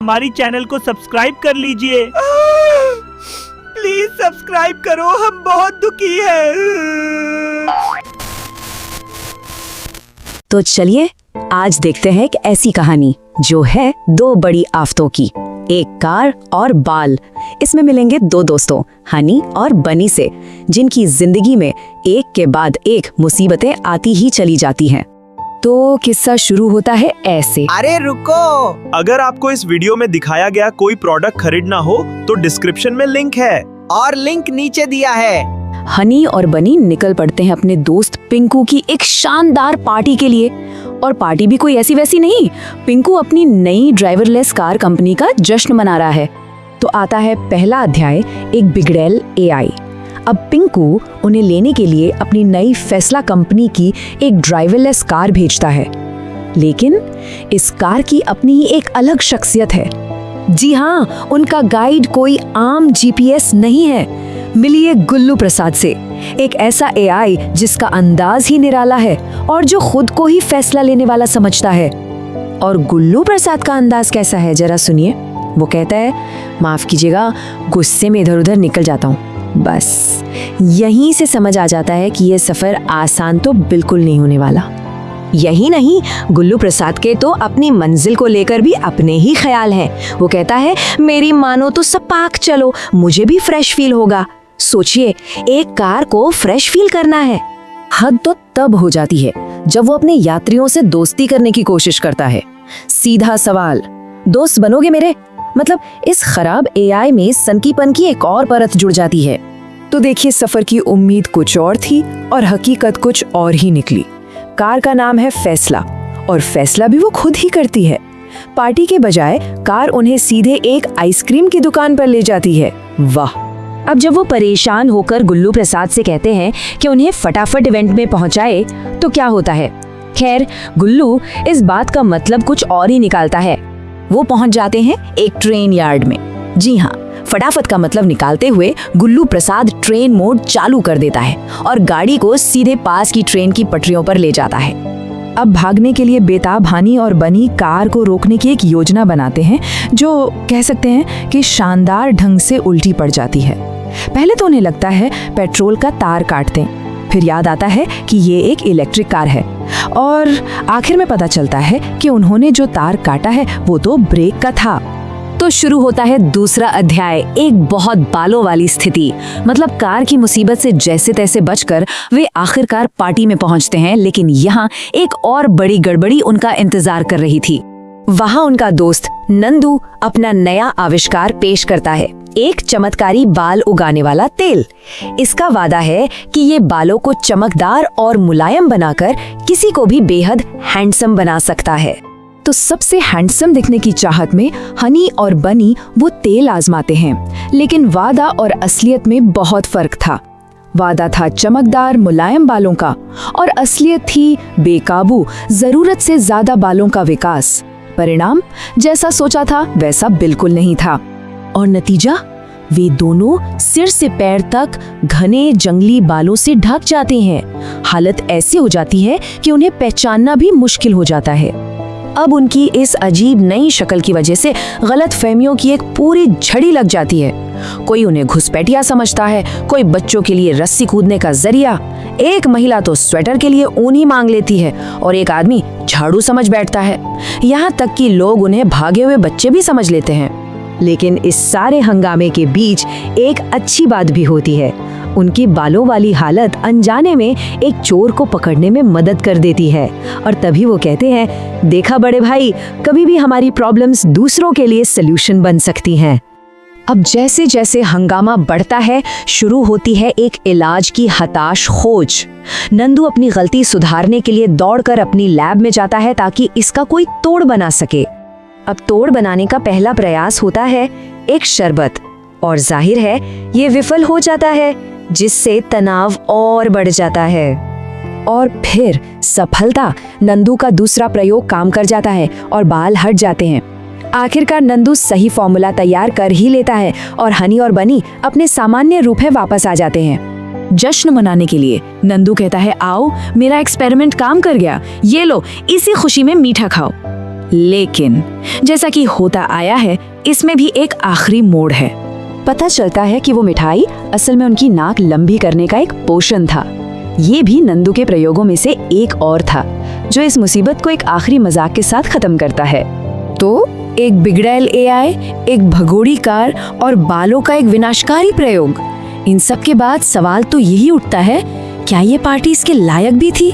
हमारी चैनल को सब्सक्राइब कर लीजिए। प्लीज सब्सक्राइब करो, हम बहुत दुखी हैं। तो चलिए आज देखते हैं एक ऐसी कहानी जो है दो बड़ी आफतों की, एक कार और बाल। इसमें मिलेंगे दो दोस्तों हनी और बनी से, जिनकी जिंदगी में एक के बाद एक मुसीबतें आती ही चली जाती हैं। तो किस्सा शुरू होता है ऐसे। अरे रुको, अगर आपको इस वीडियो में दिखाया गया कोई प्रोडक्ट खरीदना हो तो डिस्क्रिप्शन में लिंक है और लिंक नीचे दिया है। हनी और बनी निकल पड़ते हैं अपने दोस्त पिंकू की एक शानदार पार्टी के लिए। और पार्टी भी कोई ऐसी वैसी नहीं, पिंकू अपनी नई ड्राइवरलेस कार कंपनी का जश्न मना रहा है। तो आता है पहला अध्याय, एक बिगड़ैल एआई। अब पिंकू उन्हें लेने के लिए अपनी नई फैसला कंपनी की एक ड्राइवरलेस कार भेजता है, लेकिन इस कार की अपनी ही एक अलग शख्सियत है। जी हाँ, उनका गाइड कोई आम जीपीएस नहीं है, मिली है गुल्लू प्रसाद से, एक ऐसा एआई जिसका अंदाज ही निराला है और जो खुद को ही फैसला लेने वाला समझता है। और गुल्लू प्रसाद का अंदाज कैसा है जरा सुनिए। वो कहता है, माफ कीजिएगा, गुस्से में इधर उधर निकल जाता हूँ। बस यहीं से समझ आ जाता है कि ये सफर आसान तो बिल्कुल नहीं होने वाला। यही नहीं, गुल्लू प्रसाद के तो अपनी मंजिल को लेकर भी अपने ही ख्याल हैं। वो कहता है, मेरी मानो तो सपाक चलो, मुझे भी फ्रेश फील होगा। सोचिए, एक कार को फ्रेश फील करना है। हद तो तब हो जाती है जब वो अपने यात्रियों से दोस्ती करने की कोशिश करता है। सीधा सवाल, दोस्त बनोगे मेरे? मतलब इस खराब एआई में सनकीपन की एक और परत जुड़ जाती है। तो देखिए, सफर की उम्मीद कुछ और थी और हकीकत कुछ और ही निकली। कार का नाम है फैसला, और फैसला भी वो खुद ही करती है। पार्टी के बजाय कार उन्हें सीधे एक आइसक्रीम की दुकान पर ले जाती है। वाह! अब जब वो परेशान होकर गुल्लू प्रसाद से कहते हैं कि उन्हें फटाफट इवेंट में पहुंचाए, तो क्या होता है? खैर, गुल्लू इस बात का मतलब कुछ और ही निकालता है। वो पहुंच जाते हैं एक ट्रेन यार्ड में। जी हाँ, फटाफट का मतलब निकालते हुए गुल्लू प्रसाद ट्रेन मोड चालू कर देता है और गाड़ी को सीधे पास की ट्रेन की पटरियों पर ले जाता है। अब भागने के लिए बेताब हनी और बनी कार को रोकने की एक योजना बनाते हैं, जो कह सकते हैं कि शानदार ढंग से उल्टी पड़ जाती है। पहले तो उन्हें लगता है पेट्रोल का तार काट दें, फिर याद आता है कि ये एक इलेक्ट्रिक कार है, और आखिर में पता चलता है कि उन्होंने जो तार काटा है वो तो ब्रेक का था। तो शुरू होता है दूसरा अध्याय, एक बहुत बालों वाली स्थिति। मतलब कार की मुसीबत से जैसे तैसे बचकर वे आखिरकार पार्टी में पहुंचते हैं, लेकिन यहाँ एक और बड़ी गड़बड़ी उनका इंतजार कर रही थी। वहाँ उनका दोस्त नंदू अपना नया आविष्कार पेश करता है, एक चमत्कारी बाल उगाने वाला तेल। इसका वादा है कि ये बालों को चमकदार और मुलायम बनाकर किसी को भी बेहद हैंडसम बना सकता है। तो सबसे हैंडसम दिखने की चाहत में हनी और बनी वो तेल आजमाते हैं, लेकिन वादा और असलियत में बहुत फर्क था। वादा था चमकदार मुलायम बालों का, और असलियत थी बेकाबू, जरूरत से ज्यादा बालों का विकास। परिणाम जैसा सोचा था वैसा बिल्कुल नहीं था, और नतीजा, वे दोनों सिर से पैर तक घने जंगली बालों से ढक जाते हैं। हालत ऐसी हो जाती है कि उन्हें पहचानना भी मुश्किल हो जाता है। अब उनकी इस अजीब नई शक्ल की वजह से गलत फहमियों की एक पूरी झड़ी लग जाती है। कोई उन्हें घुसपैठिया समझता है, कोई बच्चों के लिए रस्सी कूदने का जरिया, एक महिला तो स्वेटर के लिए ऊन ही मांग लेती है, और एक आदमी झाड़ू समझ बैठता है। यहाँ तक कि लोग उन्हें भागे हुए बच्चे भी समझ लेते हैं। लेकिन इस सारे हंगामे के बीच एक अच्छी बात भी होती है। उनकी बालों वाली हालत अनजाने में एक चोर को पकड़ने में मदद कर देती है, और तभी वो कहते हैं, देखा बड़े भाई, कभी भी हमारी प्रॉब्लम्स दूसरों के लिए सल्यूशन बन सकती हैं। अब जैसे जैसे हंगामा बढ़ता है, शुरू होती है एक इलाज की हताश खोज। नंदू अपनी गलती सुधारने के लिए दौड़कर अपनी लैब में जाता है ताकि इसका कोई तोड़ बना सके। अब तोड़ बनाने का पहला प्रयास होता है एक शरबत, और जाहिर है ये विफल हो जाता है, जिससे तनाव और बढ़ जाता है। और फिर सफलता, नंदू का दूसरा प्रयोग काम कर जाता है और बाल हट जाते हैं। आखिरकार नंदू सही फॉर्मूला तैयार कर ही लेता है और हनी और बनी अपने सामान्य रूप में वापस आ जाते हैं। जश्न मनाने के लिए नंदू कहता है, आओ मेरा एक्सपेरिमेंट काम कर गया, ये लो इसी खुशी में मीठा खाओ। लेकिन जैसा कि होता आया है, इसमें भी एक आखिरी मोड़ है। पता चलता है कि वो मिठाई असल में उनकी नाक लंबी करने का एक पोषण था। ये भी नंदू के प्रयोगों में से एक और था, जो इस मुसीबत को एक आखिरी मजाक के साथ खत्म करता है। तो एक बिगड़ैल एआई, एक भगोड़ी कार और बालों का एक विनाशकारी प्रयोग। इन सब के बाद सवाल तो यही उठता है, क्या ये पार्टी इसके लायक भी थी?